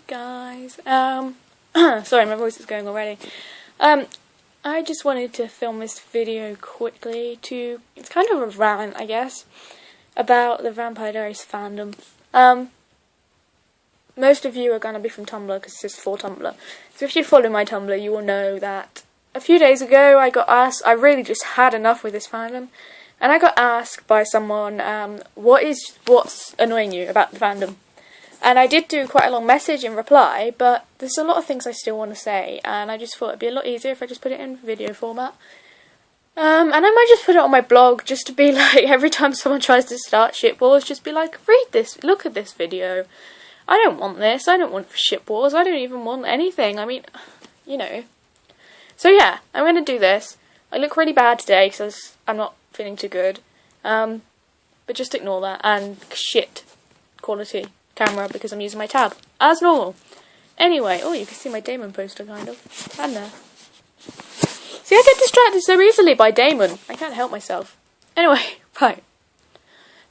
guys. Sorry, my voice is going already. I just wanted to film this video quickly it's kind of a rant, I guess, about the Vampire Diaries fandom. Most of you are going to be from Tumblr, because this is for Tumblr. So if you follow my Tumblr, you will know that a few days ago I got asked, I really just had enough with this fandom, and I got asked by someone, what's annoying you about the fandom? And I did do quite a long message in reply, but there's a lot of things I still want to say, and I just thought it'd be a lot easier if I just put it in video format. And I might just put it on my blog, just to be like, every time someone tries to start ship wars, just be like, read this, look at this video. I don't want this, I don't want ship wars, I don't even want anything, I mean, you know. So yeah, I'm going to do this. I look really bad today, because I'm not feeling too good. But just ignore that, and shit quality camera, because I'm using my tab, as normal. Anyway, oh, you can see my Damon poster, kind of, and there. See, I get distracted so easily by Damon, I can't help myself. Anyway, right.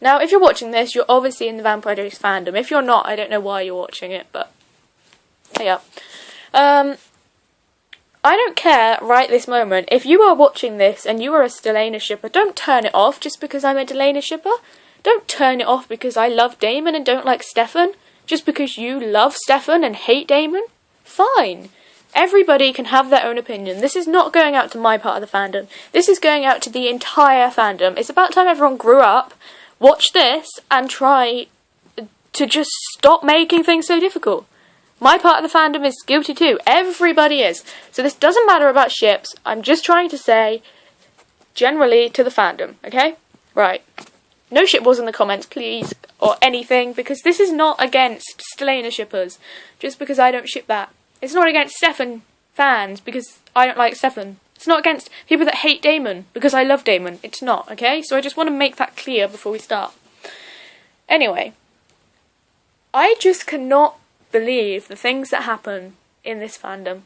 Now, if you're watching this, you're obviously in the Vampire Diaries fandom. If you're not, I don't know why you're watching it, but hey up. I don't care right this moment. If you are watching this and you are a Delana shipper, don't turn it off just because I'm a Delana shipper. Don't turn it off because I love Damon and don't like Stefan. Just because you love Stefan and hate Damon. Fine. Everybody can have their own opinion. This is not going out to my part of the fandom. This is going out to the entire fandom. It's about time everyone grew up, watch this, and try to just stop making things so difficult. My part of the fandom is guilty too. Everybody is. So this doesn't matter about ships. I'm just trying to say, generally, to the fandom, okay? Right. No ship wars in the comments, please, or anything, because this is not against Delana shippers, just because I don't ship that. It's not against Stefan fans, because I don't like Stefan. It's not against people that hate Damon, because I love Damon. It's not, okay? So I just want to make that clear before we start. Anyway, I just cannot believe the things that happen in this fandom.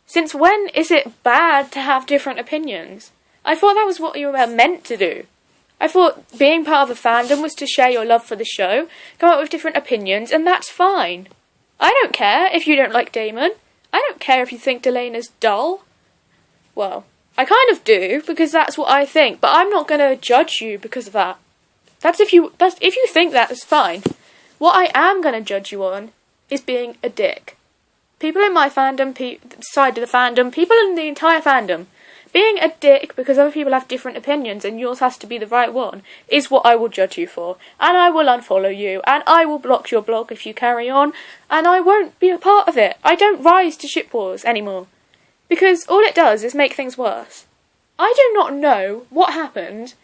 Since when is it bad to have different opinions? I thought that was what you were meant to do. I thought being part of a fandom was to share your love for the show, come up with different opinions, and that's fine. I don't care if you don't like Damon. I don't care if you think Delana's dull. Well, I kind of do, because that's what I think, but I'm not going to judge you because of that. If you think that, it's fine. What I am going to judge you on is being a dick. People in my fandom, side of the fandom, people in the entire fandom, being a dick because other people have different opinions and yours has to be the right one is what I will judge you for. And I will unfollow you, and I will block your blog if you carry on, and I won't be a part of it. I don't rise to ship wars anymore. Because all it does is make things worse. I do not know what happened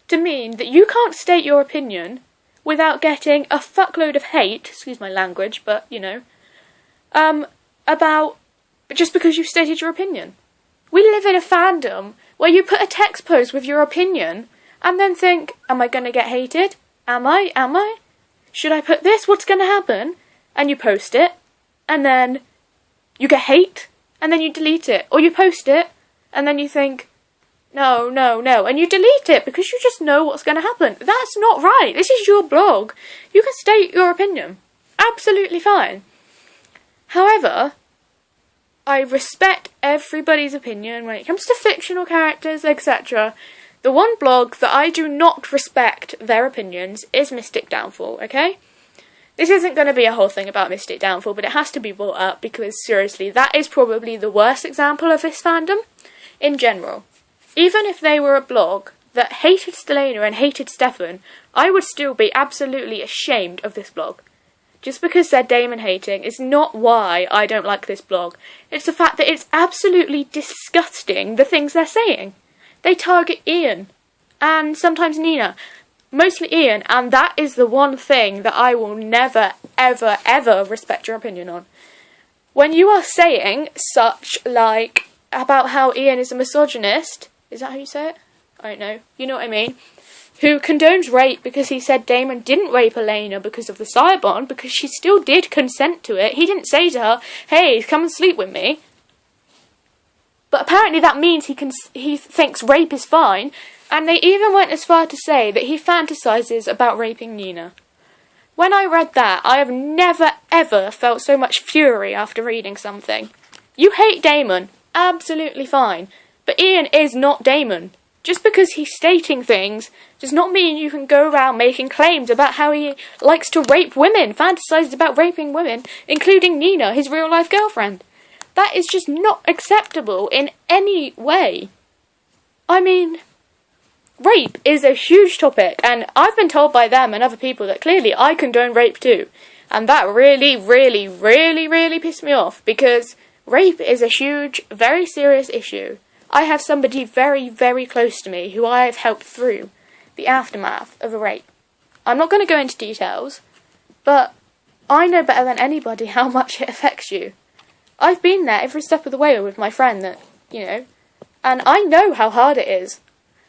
to mean that you can't state your opinion without getting a fuckload of hate, excuse my language, but, you know, about just because you've stated your opinion. We live in a fandom where you put a text post with your opinion and then think, am I going to get hated? Am I? Should I put this? What's going to happen? And you post it, and then you get hate, and then you delete it. Or you post it, and then you think, no, and you delete it because you just know what's going to happen. That's not right. This is your blog. You can state your opinion. Absolutely fine. However, I respect everybody's opinion when it comes to fictional characters, etc. The one blog that I do not respect their opinions is Mystic Downfall, okay? This isn't going to be a whole thing about Mystic Downfall, but it has to be brought up because, seriously, that is probably the worst example of this fandom in general. Even if they were a blog that hated Delana and hated Stefan, I would still be absolutely ashamed of this blog. Just because they're Damon hating is not why I don't like this blog. It's the fact that it's absolutely disgusting, the things they're saying. They target Ian, and sometimes Nina. Mostly Ian, and that is the one thing that I will never, ever, ever respect your opinion on. When you are saying such, like, about how Ian is a misogynist, is that how you say it? I don't know. You know what I mean? Who condones rape because he said Damon didn't rape Elena because of the sire bond, because she still did consent to it. He didn't say to her, hey, come and sleep with me. But apparently that means he thinks rape is fine, and they even went as far to say that he fantasizes about raping Nina. When I read that, I have never, ever felt so much fury after reading something. You hate Damon, absolutely fine, but Ian is not Damon. Just because he's stating things does not mean you can go around making claims about how he likes to rape women, fantasizes about raping women, including Nina, his real-life girlfriend. That is just not acceptable in any way. I mean, rape is a huge topic, and I've been told by them and other people that clearly I condone rape too. And that really, really, really, really pissed me off, because rape is a huge, very serious issue. I have somebody very, very close to me who I have helped through the aftermath of a rape. I'm not going to go into details, but I know better than anybody how much it affects you. I've been there every step of the way with my friend that, and I know how hard it is.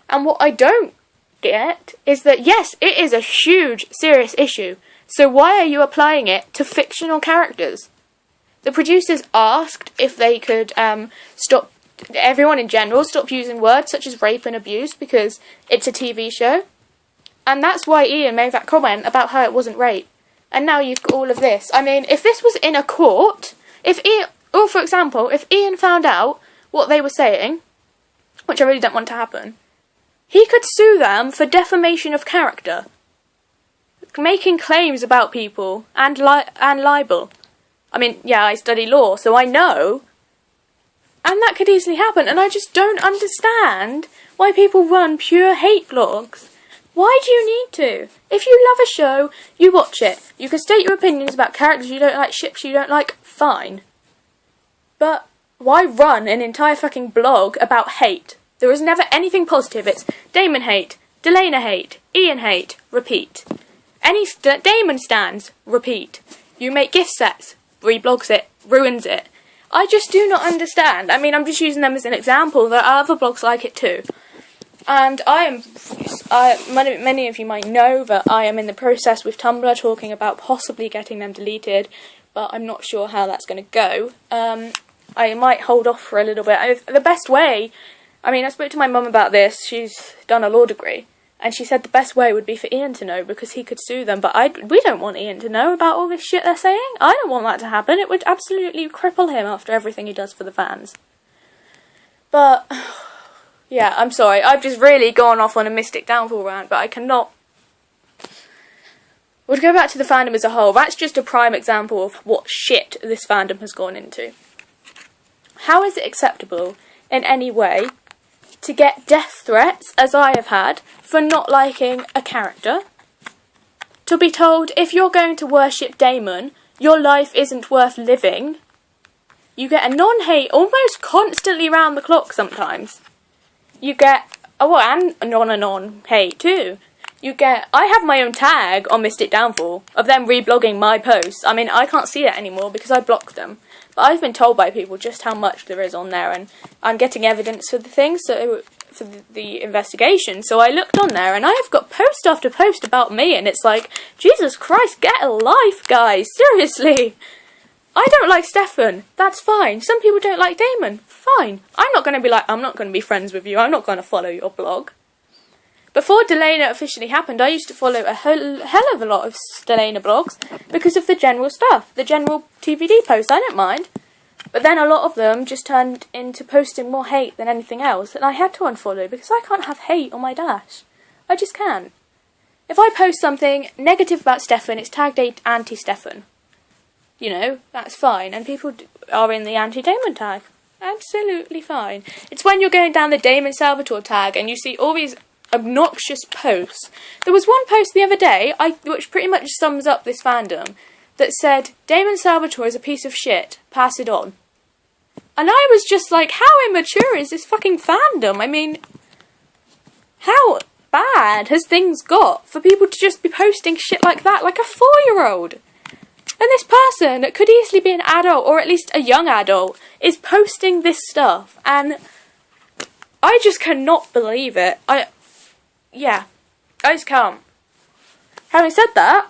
And what I don't get is that, yes, it is a huge, serious issue, so why are you applying it to fictional characters? The producers asked if they could stop everyone in general stop using words such as rape and abuse because it's a TV show. And that's why Ian made that comment about how it wasn't rape. And now you've got all of this. I mean, if this was in a court, for example, if Ian found out what they were saying, which I really don't want to happen, he could sue them for defamation of character, making claims about people, and libel. I mean, yeah, I study law, so I know. And that could easily happen, and I just don't understand why people run pure hate blogs. Why do you need to? If you love a show, you watch it. You can state your opinions about characters you don't like, ships you don't like, fine. But why run an entire fucking blog about hate? There is never anything positive. It's Damon hate, Delana hate, Ian hate, repeat. Any Damon stands, repeat. You make gift sets, reblogs it, ruins it. I just do not understand. I mean, I'm just using them as an example. There are other blogs like it too. And many of you might know that I am in the process with Tumblr talking about possibly getting them deleted, but I'm not sure how that's going to go. I might hold off for a little bit. The best way, I spoke to my mum about this. She's done a law degree. And she said the best way would be for Ian to know, because he could sue them. But we don't want Ian to know about all this shit they're saying. I don't want that to happen. It would absolutely cripple him after everything he does for the fans. But, yeah, I'm sorry. I've just really gone off on a Mystic Downfall rant, but I cannot. We'll go back to the fandom as a whole. That's just a prime example of what shit this fandom has gone into. How is it acceptable in any way to get death threats, as I have had, for not liking a character? To be told, if you're going to worship Damon, your life isn't worth living. You get a non-hate almost constantly round the clock sometimes. You get, and non hate too. I have my own tag on Mystic Downfall of them reblogging my posts. I mean, I can't see it anymore because I blocked them. But I've been told by people just how much there is on there, and I'm getting evidence for the thing, so for the investigation. So I looked on there, and I have got post after post about me, and it's like, Jesus Christ, get a life, guys, seriously. I don't like Stefan, that's fine. Some people don't like Damon, fine. I'm not going to be friends with you, I'm not going to follow your blog. Before Delana officially happened, I used to follow a hell of a lot of Delana blogs because of the general stuff, the general TVD posts. I don't mind. But then a lot of them just turned into posting more hate than anything else, and I had to unfollow because I can't have hate on my dash. I just can't. If I post something negative about Stefan, it's tagged anti-Stefan. That's fine, and people are in the anti-Damon tag. Absolutely fine. It's when you're going down the Damon Salvatore tag and you see all these obnoxious posts. There was one post the other day, which pretty much sums up this fandom, that said, Damon Salvatore is a piece of shit, pass it on. And I was just like, how immature is this fucking fandom? I mean, how bad has things got for people to just be posting shit like that, like a 4-year-old? And this person, that could easily be an adult, or at least a young adult, is posting this stuff, and I just cannot believe it. I just can't. Having said that,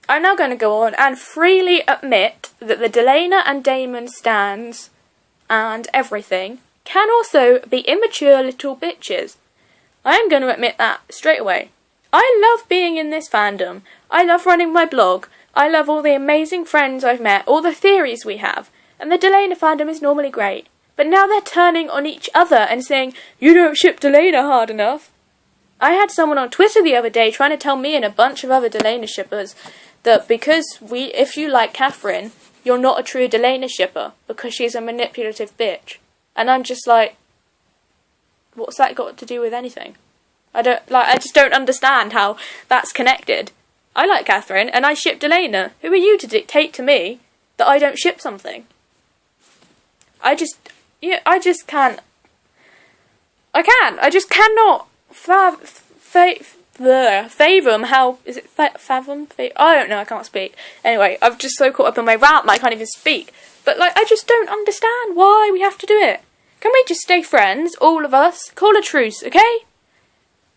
I'm now going to go on and freely admit that the Delana and Damon stans and everything can also be immature little bitches. I am going to admit that straight away. I love being in this fandom. I love running my blog I love all the amazing friends I've met, all the theories we have, and the Delana fandom is normally great. But now they're turning on each other and saying, you don't ship Delana hard enough. I had someone on Twitter the other day trying to tell me and a bunch of other Delana shippers that if you like Catherine, you're not a true Delana shipper because she's a manipulative bitch. And I'm just like, what's that got to do with anything? I just don't understand how that's connected. I like Catherine and I ship Delana. Who are you to dictate to me that I don't ship something? I just can't. I just cannot fathom how, is it fathom? I don't know, I can't speak. Anyway, I'm just so caught up in my rant that I can't even speak. But, I just don't understand why we have to do it. Can we just stay friends, all of us? Call a truce, okay?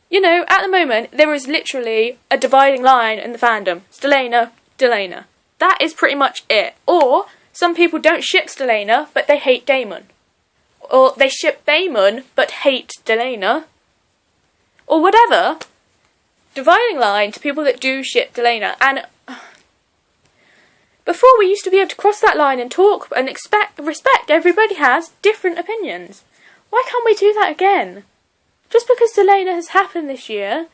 You know, at the moment, there is literally a dividing line in the fandom. Delana, Delana. That is pretty much it. Or, some people don't ship Delana, but they hate Damon. Or, they ship Damon, but hate Delana. Or whatever. Dividing line to people that do ship Delana. And before we used to be able to cross that line and talk and respect everybody has different opinions. Why can't we do that again? Just because Delana has happened this year,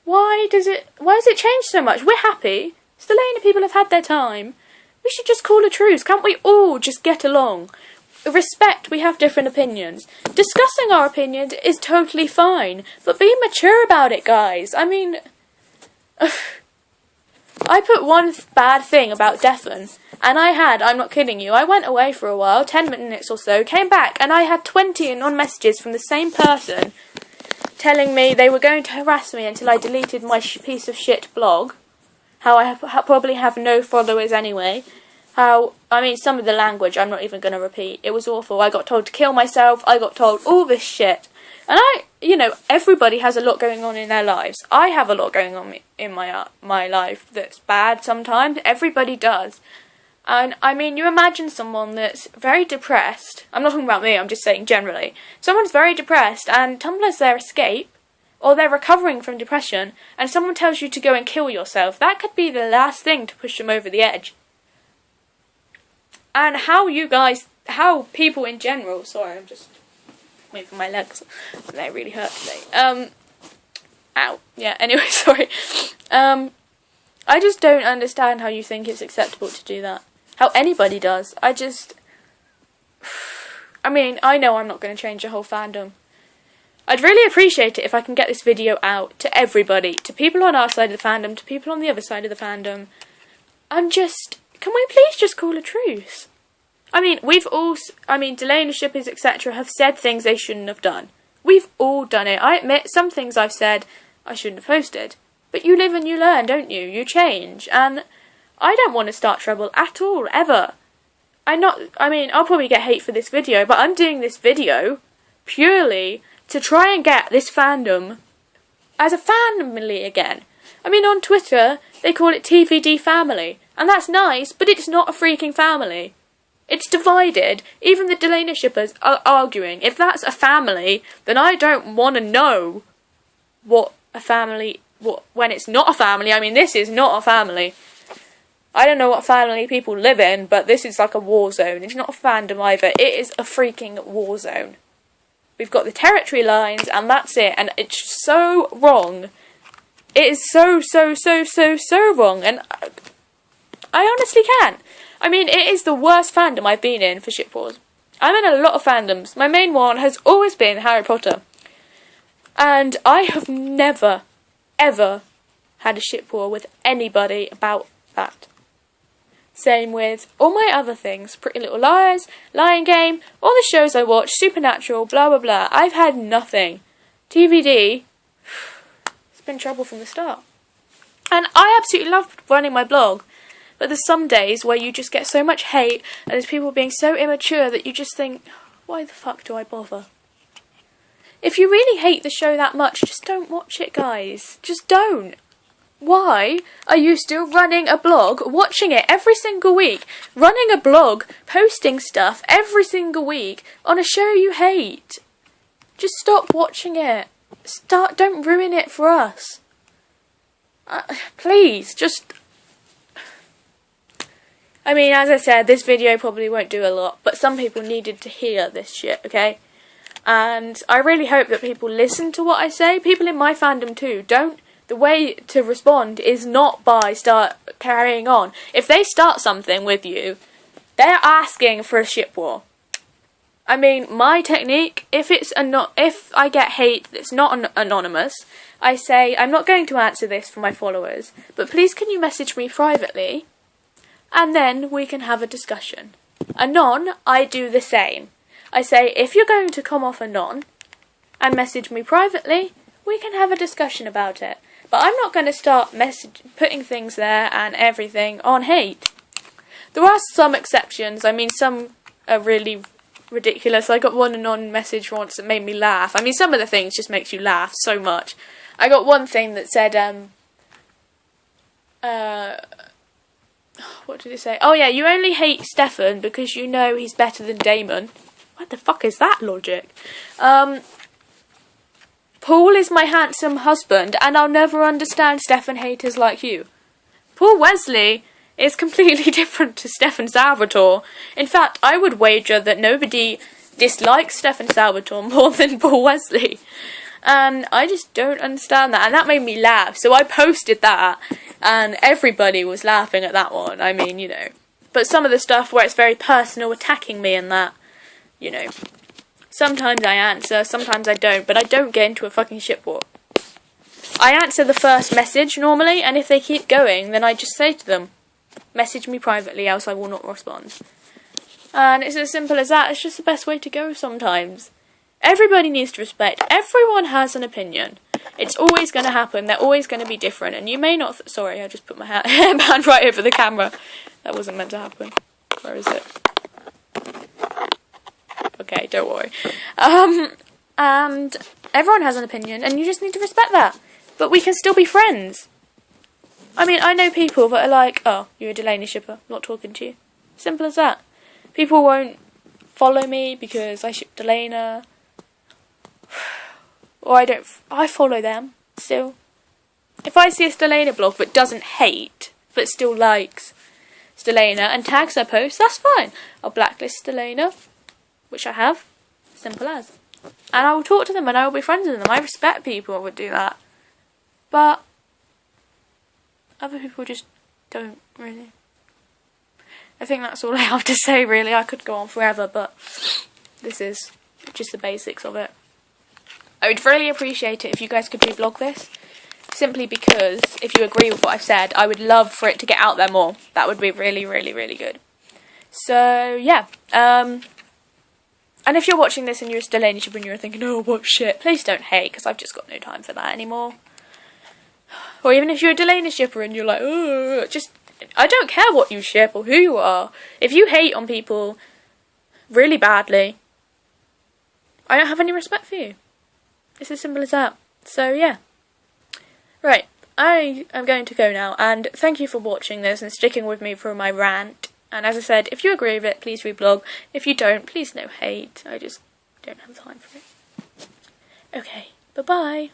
why has it changed so much? We're happy. Delana people have had their time. We should just call a truce. Can't we all just get along? Respect, we have different opinions. Discussing our opinions is totally fine, but be mature about it, guys. I mean, I put one bad thing about Defon, and I'm not kidding you, I went away for a while, 10 minutes or so, came back, and I had 20 non-messages from the same person telling me they were going to harass me until I deleted my piece of shit blog. How I probably have no followers anyway. Some of the language I'm not even going to repeat. It was awful. I got told to kill myself. I got told all this shit. And everybody has a lot going on in their lives. I have a lot going on in my life that's bad sometimes. Everybody does. And, you imagine someone that's very depressed. I'm not talking about me, I'm just saying generally. Someone's very depressed and Tumblr's their escape, or they're recovering from depression, and someone tells you to go and kill yourself. That could be the last thing to push them over the edge. And how people in general, sorry, I'm just waiting for my legs, they really hurt today. Ow, yeah, anyway, sorry. I just don't understand how you think it's acceptable to do that. How anybody does. I know I'm not going to change the whole fandom. I'd really appreciate it if I can get this video out to everybody, to people on our side of the fandom, to people on the other side of the fandom. Can we please just call a truce? Delana shippers, etc. have said things they shouldn't have done. We've all done it. I admit some things I've said I shouldn't have posted. But you live and you learn, don't you? You change. And I don't want to start trouble at all, ever. I'll probably get hate for this video, but I'm doing this video purely to try and get this fandom as a family again. On Twitter, they call it TVD family. And that's nice, but it's not a freaking family. It's divided. Even the Delana shippers are arguing. If that's a family, then I don't want to know when it's not a family. This is not a family. I don't know what family people live in, but this is like a war zone. It's not a fandom either. It is a freaking war zone. We've got the territory lines, and that's it. And it's so wrong. It is so wrong. And I honestly can't. It is the worst fandom I've been in for ship wars. I'm in a lot of fandoms. My main one has always been Harry Potter. And I have never, ever had a ship war with anybody about that. Same with all my other things. Pretty Little Liars, Lion Game, all the shows I watch, Supernatural, blah blah blah. I've had nothing. TVD, it's been trouble from the start. And I absolutely love running my blog. But there's some days where you just get so much hate and there's people being so immature that you just think, why the fuck do I bother? If you really hate the show that much, just don't watch it, guys. Just don't. Why are you still running a blog, watching it every single week, running a blog, posting stuff every single week on a show you hate? Just stop watching it. Don't ruin it for us. Please, just I mean, as I said, this video probably won't do a lot, but some people needed to hear this shit, okay? And I really hope that people listen to what I say. People in my fandom too. The way to respond is not by start carrying on. If they start something with you, they're asking for a ship war. I mean, my technique, if I get hate that's not anonymous, I say, I'm not going to answer this for my followers, but please can you message me privately, and then we can have a discussion. Anon, I do the same. I say, if you're going to come off anon, and message me privately, we can have a discussion about it. But I'm not going to start putting things there and everything on hate. There are some exceptions. I mean, some are really ridiculous. I got one anon message once that made me laugh. I mean, some of the things just makes you laugh so much. I got one thing that said, what did it say? Oh yeah, you only hate Stefan because you know he's better than Damon. What the fuck is that logic? Paul is my handsome husband, and I'll never understand Stefan haters like you. Paul Wesley is completely different to Stefan Salvatore. In fact, I would wager that nobody dislikes Stefan Salvatore more than Paul Wesley. And I just don't understand that, and that made me laugh. So I posted that, and everybody was laughing at that one. I mean, you know. But some of the stuff where it's very personal, attacking me and that, you know. Sometimes I answer, sometimes I don't, but I don't get into a fucking shit war. I answer the first message normally, and if they keep going, then I just say to them, message me privately, else I will not respond. And it's as simple as that. It's just the best way to go sometimes. Everybody needs to respect. Everyone has an opinion. It's always going to happen. They're always going to be different. And you may not... Sorry, I just put my hand right over the camera. That wasn't meant to happen. Where is it? Okay, don't worry. And everyone has an opinion, and you just need to respect that. But we can still be friends. I mean, I know people that are like, oh, you're a Delaney shipper, not talking to you. Simple as that. People won't follow me because I ship Delana. Or I follow them, still. If I see a Stelena blog that doesn't hate, but still likes Stelena and tags her posts, that's fine. I'll blacklist Stelena, which I have. Simple as. And I will talk to them and I will be friends with them. I respect people who would do that. But other people just don't, really. I think that's all I have to say, really. I could go on forever, but this is just the basics of it. I would really appreciate it if you guys could revlog this. Simply because, if you agree with what I've said, I would love for it to get out there more. That would be really, really, really good. So, yeah. And if you're watching this and you're a Delaney shipper and you're thinking, oh, what shit, please don't hate, because I've just got no time for that anymore. Or even if you're a Delaney shipper and you're like, oh, just, I don't care what you ship or who you are. If you hate on people really badly, I don't have any respect for you. It's as simple as that. So, yeah. Right, I am going to go now, and thank you for watching this and sticking with me for my rant. And as I said, if you agree with it, please reblog. If you don't, please no hate. I just don't have time for it. Okay, bye-bye.